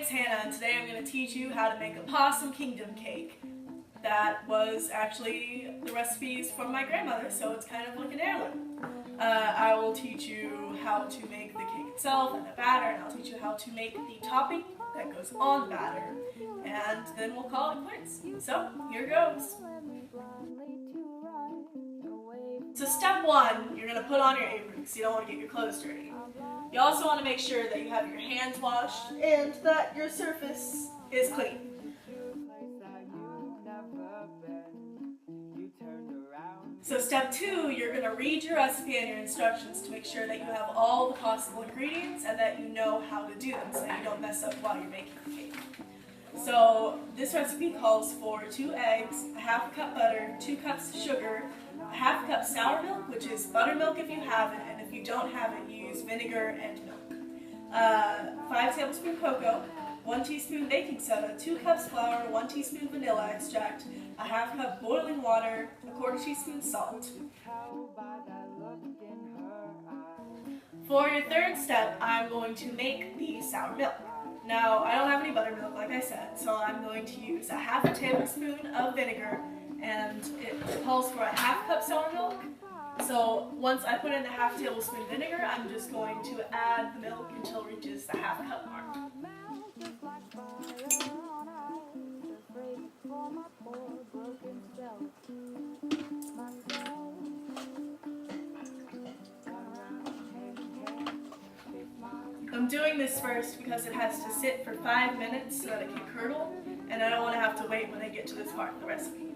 name's Hannah, and today I'm going to teach you how to make a possum kingdom cake. That was actually the recipes from my grandmother, so it's kind of like an heirloom. I will teach you how to make the cake itself and the batter, and I'll teach you how to make the topping that goes on the batter, and then we'll call it quits. So, here goes. So step one, you're going to put on your apron because you don't want to get your clothes dirty. You also want to make sure that you have your hands washed and that your surface is clean. So step two, you're going to read your recipe and your instructions to make sure that you have all the possible ingredients and that you know how to do them so that you don't mess up while you're making the cake. So this recipe calls for 2 eggs, a half a cup butter, 2 cups sugar, a half cup sour milk, which is buttermilk if you have it, and if you don't have it, use vinegar and milk. 5 tablespoons cocoa, 1 teaspoon baking soda, 2 cups flour, 1 teaspoon vanilla extract, a half cup boiling water, a 1/4 teaspoon salt. For your third step, I'm going to make the sour milk. Now, I don't have any buttermilk, like I said, so I'm going to use a half a tablespoon of vinegar, and it calls for a half cup sour milk. So once I put in the half tablespoon vinegar, I'm just going to add the milk until it reaches the half cup mark. I'm doing this first because it has to sit for 5 minutes so that it can curdle, and I don't want to have to wait when I get to this part of the recipe.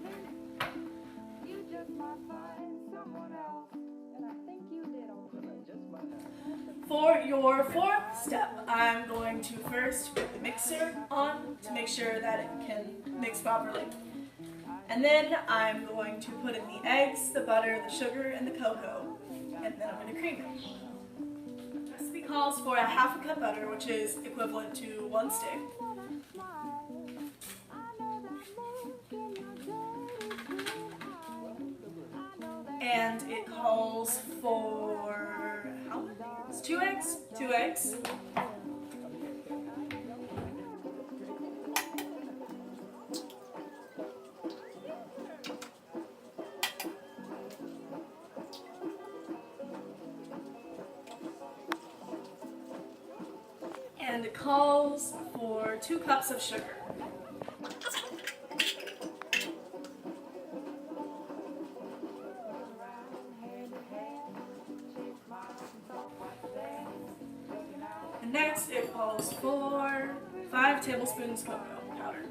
For your fourth step, I'm going to first put the mixer on to make sure that it can mix properly. And then I'm going to put in the eggs, the butter, the sugar, and the cocoa, and then I'm going to cream it. The recipe calls for a half a cup butter, which is equivalent to 1 stick. And it calls for, how many? It's 2 eggs. 2 eggs. And it calls for 2 cups of sugar. And next it calls for 5 tablespoons cocoa powder.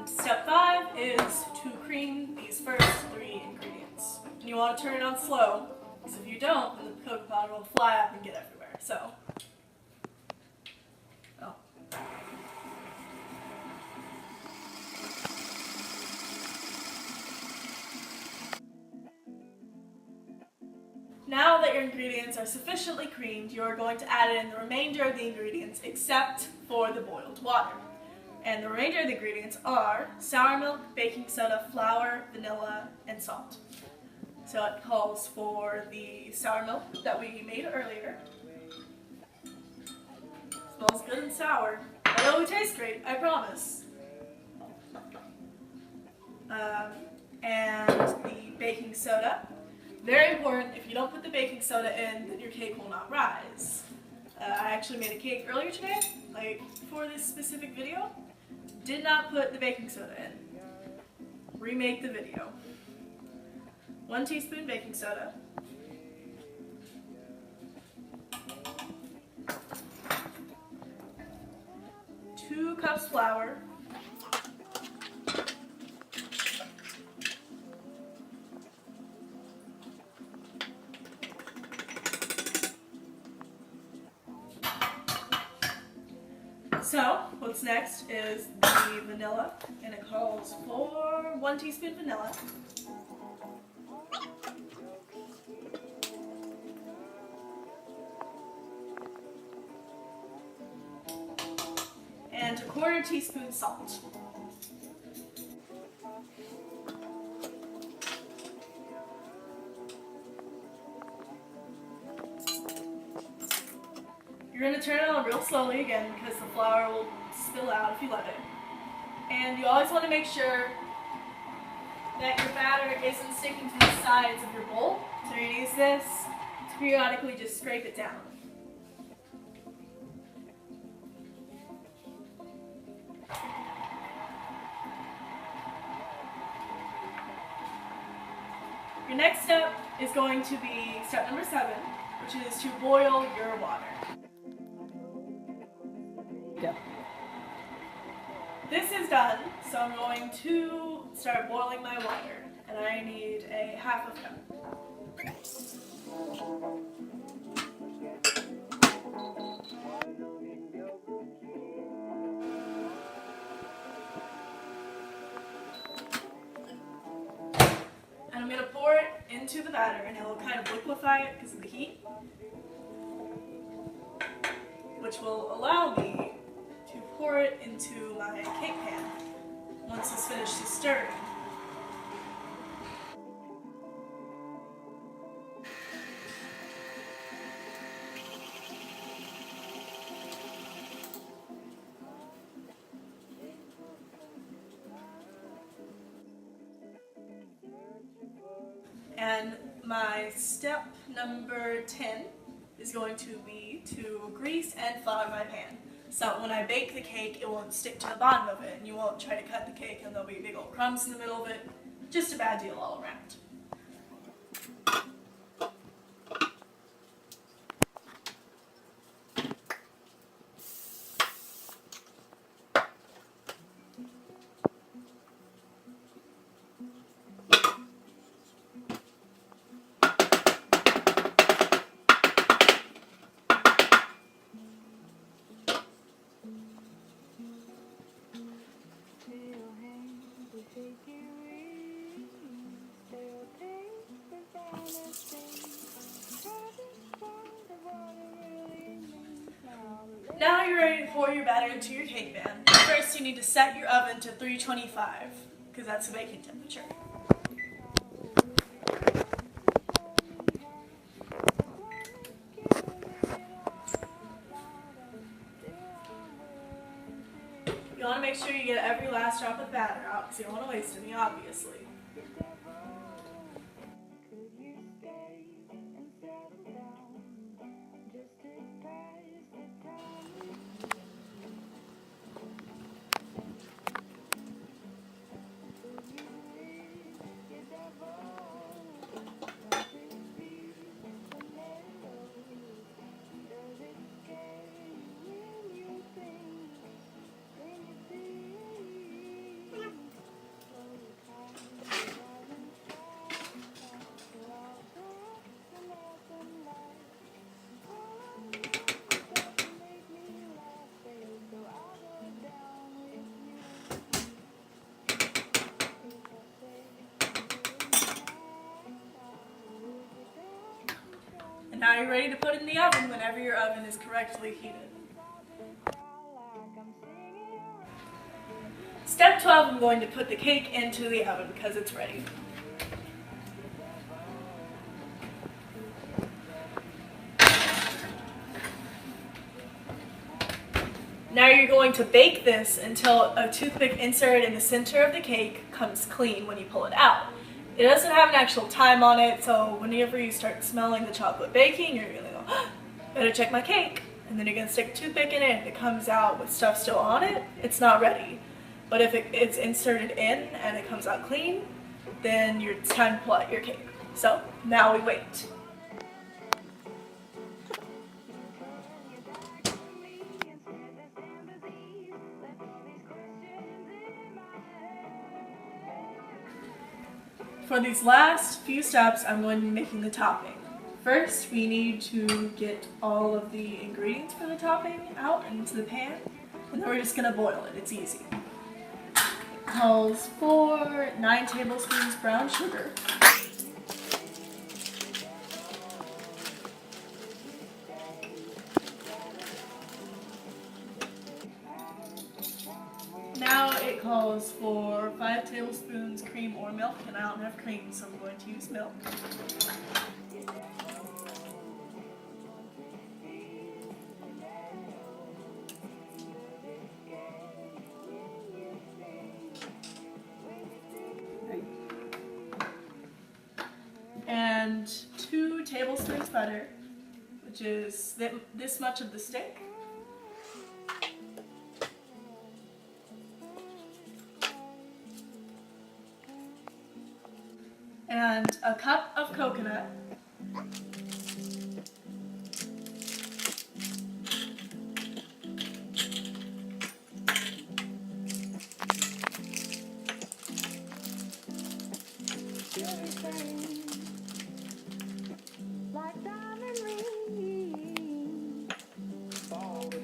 Step 5 is to cream these first 3 ingredients. And you want to turn it on slow, because if you don't, then the cocoa powder will fly up and get everywhere. So, Now that your ingredients are sufficiently creamed, you are going to add in the remainder of the ingredients except for the boiled water. And the remainder of the ingredients are sour milk, baking soda, flour, vanilla, and salt. So it calls for the sour milk that we made earlier. Smells good and sour, but it will taste great, I promise. And the baking soda. Very important, if you don't put the baking soda in, then your cake will not rise. I actually made a cake earlier today, like for this specific video. Did not put the baking soda in. Remake the video. 1 teaspoon baking soda. 2 cups flour. 2 So, what's next is the vanilla, and it calls for 1 teaspoon vanilla. 1/4 teaspoon salt. You're going to turn it on real slowly again because the flour will spill out if you let it. And you always want to make sure that your batter isn't sticking to the sides of your bowl. So you're going to use this to periodically just scrape it down. Your next step is going to be step number 7, which is to boil your water. Go. This is done, so I'm going to start boiling my water, and I need a 1/2 cup. And I'm going to pour it into the batter, and it will kind of liquefy it because of the heat, which will allow me to pour it into my cake pan once it's finished stirring. And my step number 10 is going to be to grease and flour my pan. So when I bake the cake, it won't stick to the bottom of it, and you won't try to cut the cake and there'll be big old crumbs in the middle of it. Just a bad deal all around. Now you're ready to pour your batter into your cake pan. First you need to set your oven to 325 because that's the baking temperature. You want to make sure you get every last drop of batter out because you don't want to waste any, obviously. And now you're ready to put it in the oven whenever your oven is correctly heated. Step 12, I'm going to put the cake into the oven because it's ready. Now you're going to bake this until a toothpick inserted in the center of the cake comes clean when you pull it out. It doesn't have an actual time on it, so whenever you start smelling the chocolate baking, you're going to go, oh, better check my cake. And then you're going to stick a toothpick in it, and it comes out with stuff still on it, it's not ready. But if it's inserted in and it comes out clean, then it's time to pull out your cake. So now we wait. For these last few steps, I'm going to be making the topping. First, we need to get all of the ingredients for the topping out into the pan, and then we're just going to boil it. It's easy. It calls for 9 tablespoons brown sugar, 1 it calls for 5 tablespoons cream or milk, and I don't have cream, so I'm going to use milk. And 2 tablespoons butter, which is this much of the stick. And a cup of coconut.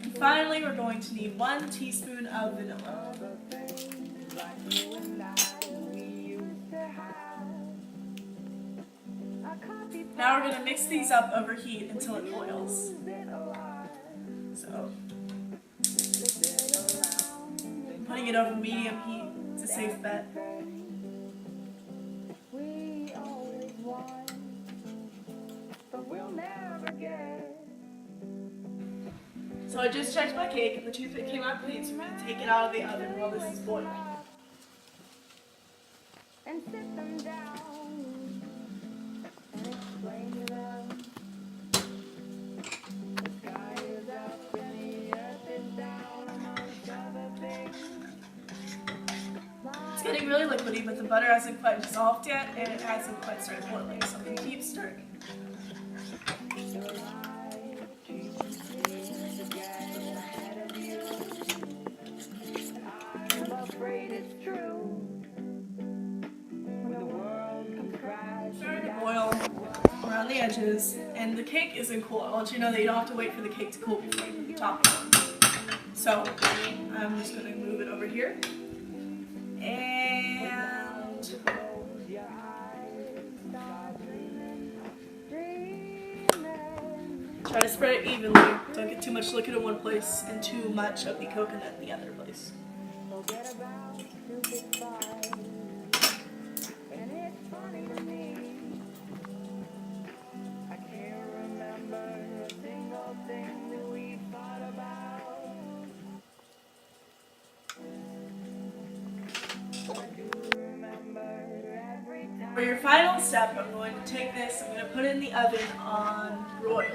And finally, we're going to need 1 teaspoon of vanilla. Now we're going to mix these up over heat until it boils. So, putting it over medium heat is a safe bet. So I just checked my cake and the toothpick came out clean, so I'm going to take it out of the oven while this is boiling. And sit them down and explain to them the sky is up and the earth is down amongst other things. It's getting really liquidy, but the butter hasn't quite dissolved yet and it hasn't quite started boiling, so I'm going to keep stirring. Starting to boil around the edges, and the cake isn't cool. I'll let you know that you don't have to wait for the cake to cool before you put the topping on. So I'm just going to move it over here, and try to spread it evenly. Don't get too much liquid in one place and too much of the coconut in the other place. For your final step, I'm going to take this, I'm going to put it in the oven on broil.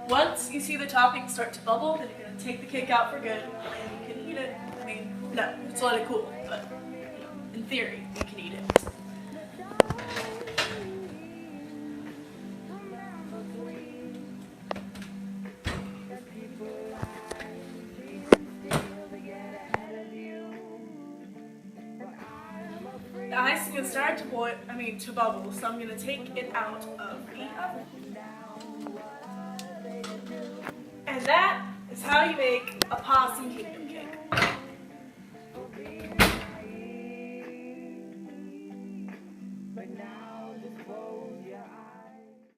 Once you see the topping start to bubble, then you're going to take the cake out for good, and you can eat it. I mean, no, just let it cool, but you know, in theory, you can eat it. The icing is starting to bubble, so I'm going to take it out of the oven. And that is how you make a possum cake.